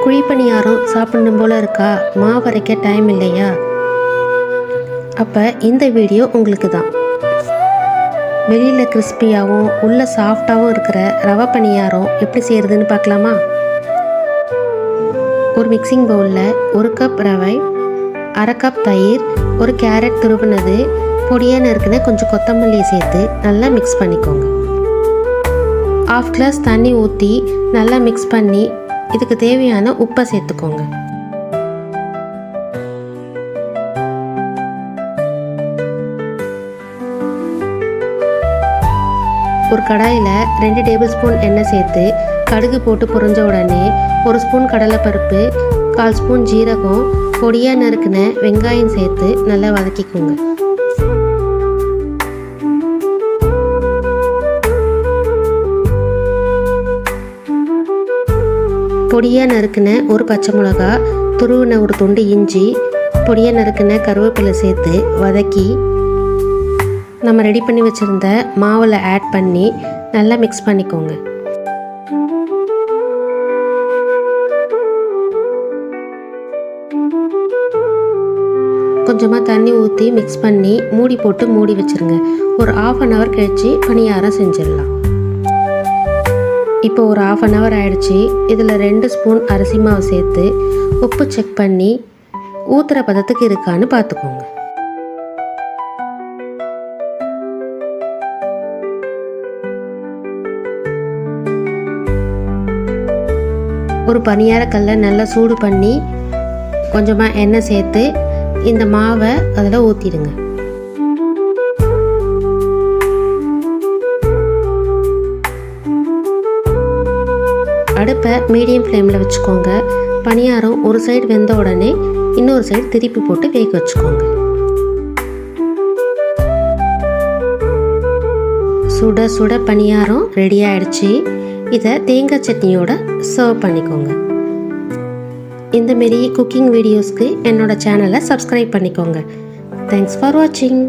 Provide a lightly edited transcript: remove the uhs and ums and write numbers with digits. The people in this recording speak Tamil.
குழிப்பணியாரம் சாப்பிடணும் போல் இருக்கா, மாவு அரைக்க டைம் இல்லையா? அப்போ இந்த வீடியோ உங்களுக்கு தான். வெளியில் கிறிஸ்பியாகவும் உள்ள சாஃப்டாகவும் இருக்கிற ரவை பணியாரம் எப்படி செய்கிறதுன்னு பார்க்கலாமா? ஒரு மிக்சிங் பவுலில் 1 கப் ரவை, 1/2 கப் தயிர், 1 கேரட் துருவினது, பொடியாக நறுக்கின கொஞ்சம் கொத்தமல்லியை சேர்த்து நல்லா மிக்ஸ் பண்ணிக்கோங்க. 1/2 கிளாஸ் தண்ணி ஊற்றி நல்லா மிக்ஸ் பண்ணி இதுக்கு தேவையான உப்பை சேர்த்துக்கோங்க. ஒரு கடாயில் 2 டேபிள் ஸ்பூன் எண்ணெய் சேர்த்து கடுகு போட்டு பொரிஞ்ச உடனே 1 ஸ்பூன் கடலைப்பருப்பு, 1/4 ஸ்பூன் ஜீரகம், பொடியாக நறுக்கின வெங்காயம் சேர்த்து நல்லா வதக்கிக்கோங்க. பொடியாக நறுக்கின 1 பச்சை மிளகா, துருவின 1 துண்டு இஞ்சி, பொடியாக நறுக்கின கருவேப்பிலை சேர்த்து வதக்கி நம்ம ரெடி பண்ணி வச்சுருந்த மாவில் ஆட் பண்ணி நல்லா மிக்ஸ் பண்ணிக்கோங்க. கொஞ்சமாக தண்ணி ஊற்றி மிக்ஸ் பண்ணி மூடி போட்டு மூடி வச்சுருங்க. ஒரு 1/2 hour கழித்து பணியாரம் செஞ்சிடலாம். இப்போ ஒரு 1/2 hour ஆயிடுச்சு. இதில் 2 ஸ்பூன் அரிசி மாவு சேர்த்து உப்பு செக் பண்ணி ஊற்றுற பதத்துக்கு இருக்கான்னு பார்த்துக்கோங்க. ஒரு பணியாரக்கல்லை நல்லா சூடு பண்ணி கொஞ்சமாக எண்ணெய் சேர்த்து இந்த மாவை அதில் ஊற்றிடுங்க. அடுப்பை மீடியம் ஃப்ளேமில் வச்சுக்கோங்க. பணியாரம் ஒரு சைடு வெந்த உடனே இன்னொரு சைடு திருப்பி போட்டு வேக வச்சுக்கோங்க. சுட சுட பணியாரம் ரெடி ஆயிடுச்சு. இதை தேங்காய் சட்னியோட சர்வ் பண்ணிக்கோங்க. இந்தமாரி குக்கிங் வீடியோஸ்க்கு என்னோட சேனலை சப்ஸ்கிரைப் பண்ணிக்கோங்க. தேங்க்ஸ் ஃபார் வாட்சிங்.